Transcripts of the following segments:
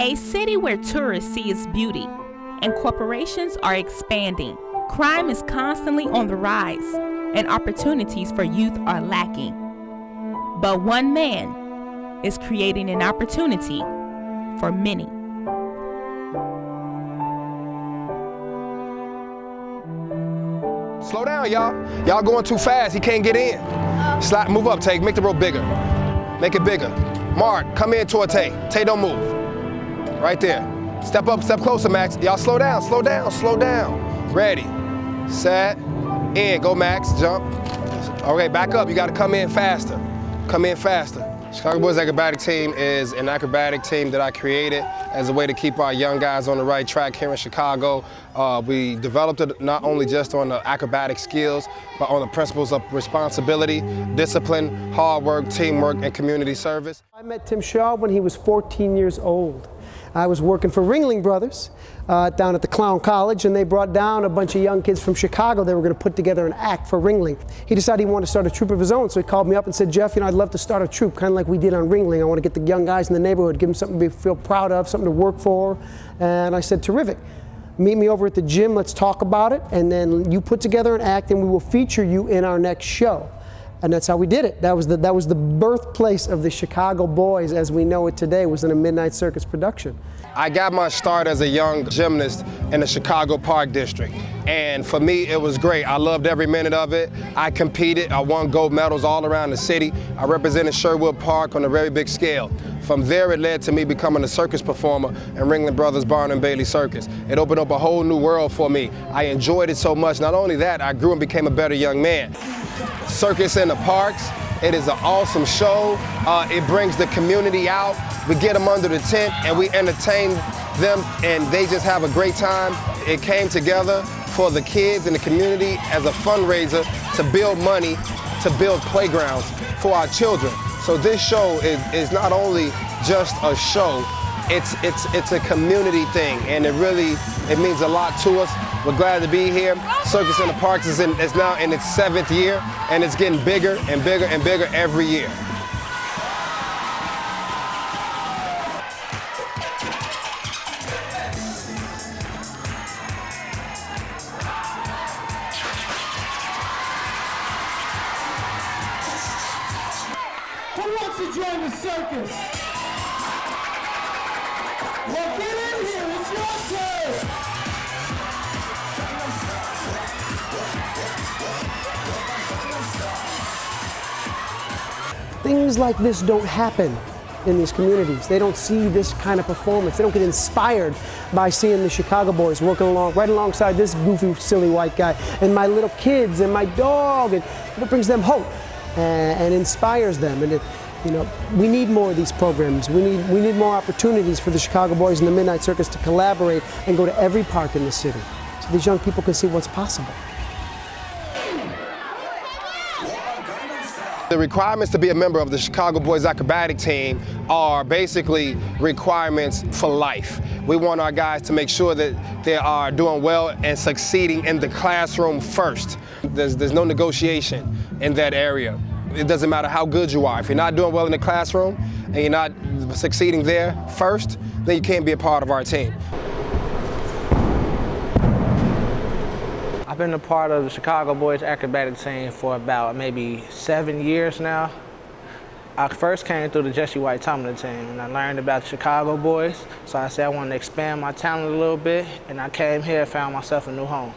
A city where tourists see its beauty and corporations are expanding. Crime is constantly on the rise and opportunities for youth are lacking. But one man is creating an opportunity for many. Slow down, y'all. Y'all going too fast. He can't get in. Slide, move up, Tay. Make the rope bigger. Make it bigger. Mark, come in toward Tay. Tay, don't move. Right there. Step up, step closer, Max. Y'all slow down, slow down, slow down. Ready, set, in. Go, Max, jump. Okay, back up. You got to come in faster. Come in faster. Chicago Boyz Acrobatic Team is an acrobatic team that I created as a way to keep our young guys on the right track here in Chicago. We developed it not only just on the acrobatic skills, but on the principles of responsibility, discipline, hard work, teamwork, and community service. I met Tim Shaw when he was 14 years old. I was working for Ringling Brothers down at the Clown College, and they brought down a bunch of young kids from Chicago. They were going to put together an act for Ringling. He decided he wanted to start a troupe of his own, so he called me up and said, Jeff, I'd love to start a troupe, kind of like we did on Ringling. I want to get the young guys in the neighborhood, give them something to feel proud of, something to work for. And I said, terrific. Meet me over at the gym, let's talk about it, and then you put together an act and we will feature you in our next show. And that's how we did it. That was the birthplace of the Chicago Boyz as we know it today, was in a Midnight Circus production. I got my start as a young gymnast in the Chicago Park District. And for me, it was great. I loved every minute of it. I competed, I won gold medals all around the city. I represented Sherwood Park on a very big scale. From there, it led to me becoming a circus performer in Ringling Brothers Barnum and Bailey Circus. It opened up a whole new world for me. I enjoyed it so much. Not only that, I grew and became a better young man. Circus in the Parks, it is an awesome show. It brings the community out. We get them under the tent and we entertain them and they just have a great time. It came together for the kids and the community as a fundraiser to build money, to build playgrounds for our children. So this show is not only just a show, it's a community thing, and it means a lot to us. We're glad to be here. Circus in the Parks is now in its 7th year, and it's getting bigger and bigger and bigger every year. Who wants to join the circus? Well, get in here, it's your turn! Things like this don't happen in these communities. They don't see this kind of performance. They don't get inspired by seeing the Chicago Boyz working right alongside this goofy, silly white guy, and my little kids, and my dog, and it brings them hope and inspires them. And we need more of these programs. We need more opportunities for the Chicago Boyz and the Midnight Circus to collaborate and go to every park in the city, so these young people can see what's possible. The requirements to be a member of the Chicago Boyz Acrobatic Team are basically requirements for life. We want our guys to make sure that they are doing well and succeeding in the classroom first. There's no negotiation in that area. It doesn't matter how good you are. If you're not doing well in the classroom and you're not succeeding there first, then you can't be a part of our team. I've been a part of the Chicago Boyz Acrobatic Team for about maybe 7 years now. I first came through the Jesse White Tomlin team and I learned about the Chicago Boyz, so I said I wanted to expand my talent a little bit, and I came here and found myself a new home.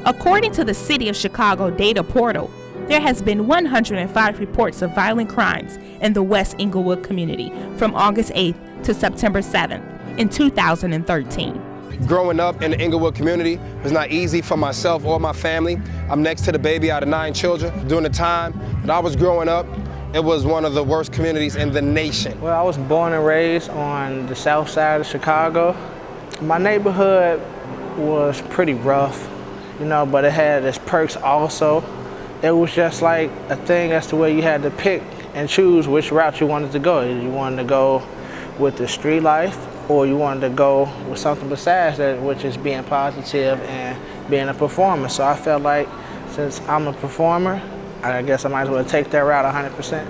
According to the City of Chicago data portal, there has been 105 reports of violent crimes in the West Englewood community from August 8th to September 7th in 2013. Growing up in the Englewood community was not easy for myself or my family. I'm next to the baby out of 9 children. During the time that I was growing up, it was one of the worst communities in the nation. Well, I was born and raised on the south side of Chicago. My neighborhood was pretty rough, but it had its perks also. It was just like a thing as to where you had to pick and choose which route you wanted to go. You wanted to go with the street life, or you wanted to go with something besides that, which is being positive and being a performer. So I felt like since I'm a performer, I guess I might as well take that route 100%.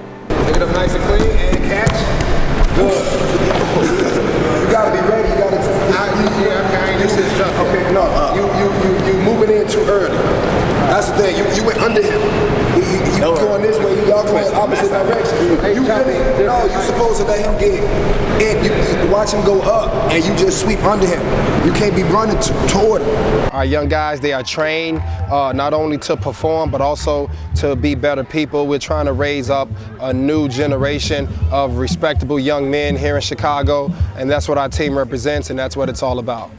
Pick it up nice and clean and catch. Good. You gotta be ready. You gotta. This is just Okay, no. You moving in too early. That's the thing. You went under him. He going this way. Y'all going opposite direction. You really no. You supposed to let him get in. You watch him go up, and you just sweep under him. You can't be running toward him. Our young guys, they are trained not only to perform, but also to be better people. We're trying to raise up a new generation of respectable young men here in Chicago, and that's what our team represents, and that's what it's all about.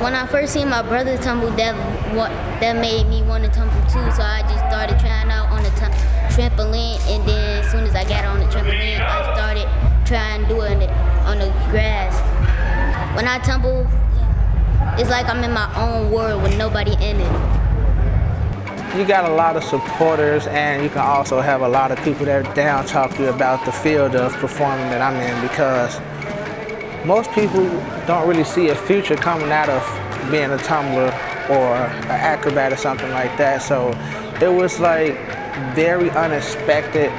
When I first seen my brother tumble, that made me want to tumble too, so I just started trying out on the trampoline, and then as soon as I got on the trampoline, I started trying doing it on the grass. When I tumble, it's like I'm in my own world with nobody in it. You got a lot of supporters, and you can also have a lot of people that down talk you about the field of performing that I'm in, because most people don't really see a future coming out of being a tumbler or an acrobat or something like that. So it was like very unexpected.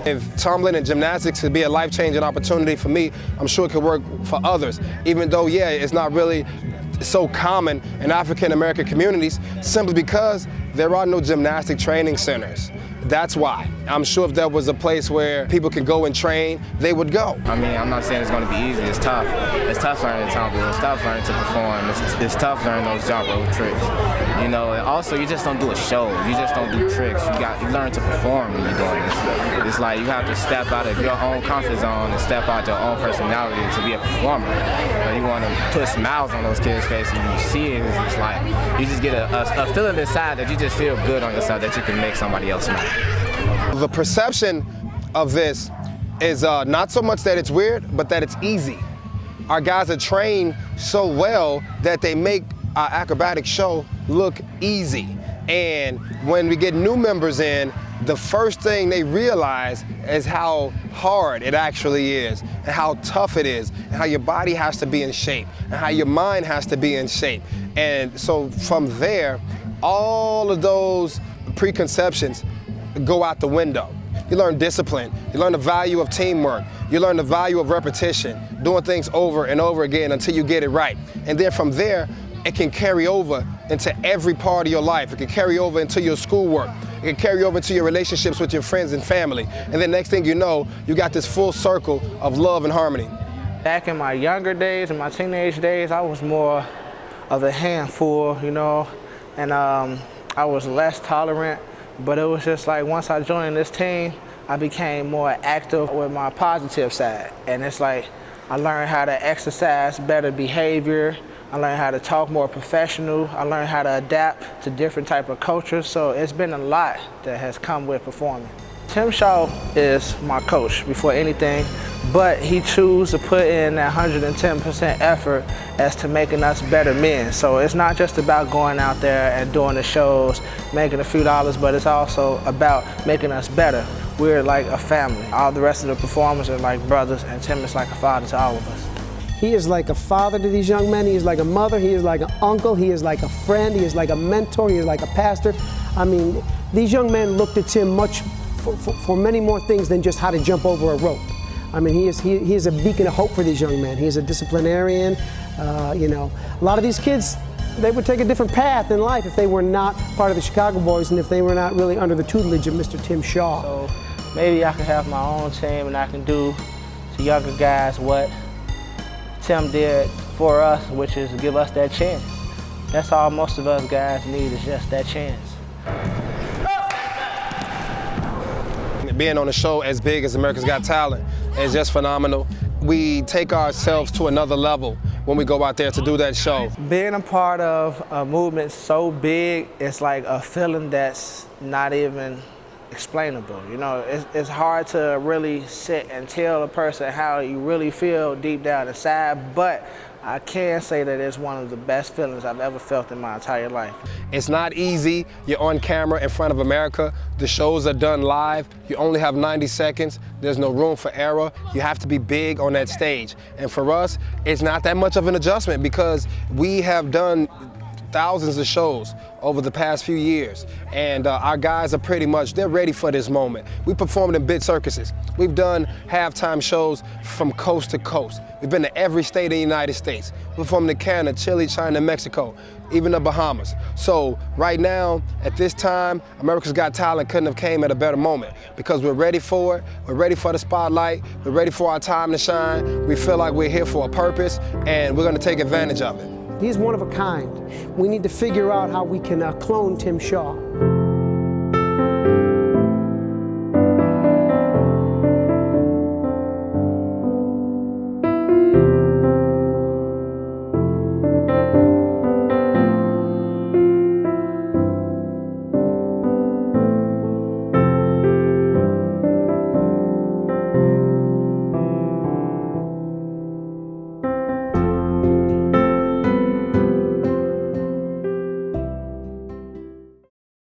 If tumbling and gymnastics could be a life-changing opportunity for me, I'm sure it could work for others. Even though, yeah, it's not really so common in African-American communities, simply because there are no gymnastic training centers. That's why. I'm sure if there was a place where people can go and train, they would go. I mean, I'm not saying it's going to be easy. It's tough. It's tough learning to tumble. It's tough learning to perform. It's tough learning those jump rope tricks. You know, and also you just don't do a show. You just don't do tricks. You learn to perform when you're doing this. It's like you have to step out of your own comfort zone and step out your own personality to be a performer. You want to put smiles on those kids' faces, and you see it. It's like you just get a feeling inside that you just feel good on yourself that you can make somebody else smile. The perception of this is not so much that it's weird, but that it's easy. Our guys are trained so well that they make our acrobatic show look easy. And when we get new members in, the first thing they realize is how hard it actually is, and how tough it is, and how your body has to be in shape, and how your mind has to be in shape. And so from there, all of those preconceptions go out the window. You learn discipline, you learn the value of teamwork, you learn the value of repetition, doing things over and over again until you get it right. And then from there, it can carry over into every part of your life. It can carry over into your schoolwork. It can carry over into your relationships with your friends and family. And then next thing you know, you got this full circle of love and harmony. Back in my younger days, in my teenage days, I was more of a handful, you know, and I was less tolerant. But it was just like once I joined this team, I became more active with my positive side. And it's like I learned how to exercise better behavior. I learned how to talk more professional. I learned how to adapt to different type of cultures. So it's been a lot that has come with performing. Tim Shaw is my coach before anything, but he chose to put in that 110% effort as to making us better men. So it's not just about going out there and doing the shows, making a few dollars, but it's also about making us better. We're like a family. All the rest of the performers are like brothers, and Tim is like a father to all of us. He is like a father to these young men. He is like a mother. He is like an uncle. He is like a friend. He is like a mentor. He is like a pastor. I mean, these young men looked at Tim for many more things than just how to jump over a rope. I mean, he is a beacon of hope for these young men. He is a disciplinarian. You know, a lot of these kids, they would take a different path in life if they were not part of the Chicago Boys and if they were not really under the tutelage of Mr. Tim Shaw. So maybe I can have my own team and I can do to younger guys what Tim did for us, which is give us that chance. That's all most of us guys need, is just that chance. Being on a show as big as America's Got Talent is just phenomenal. We take ourselves to another level when we go out there to do that show. Being a part of a movement so big, it's like a feeling that's not even explainable. You know, it's hard to really sit and tell a person how you really feel deep down inside, but I can say that it's one of the best feelings I've ever felt in my entire life. It's not easy. You're on camera in front of America. The shows are done live. You only have 90 seconds. There's no room for error. You have to be big on that stage. And for us, it's not that much of an adjustment because we have done thousands of shows over the past few years, and our guys are they're ready for this moment. We performed in big circuses. We've done halftime shows from coast to coast. We've been to every state in the United States. We performed in Canada, Chile, China, Mexico, even the Bahamas. So right now, at this time, America's Got Talent couldn't have came at a better moment because we're ready for it. We're ready for the spotlight. We're ready for our time to shine. We feel like we're here for a purpose, and we're gonna take advantage of it. He's one of a kind. We need to figure out how we can clone Tim Shaw.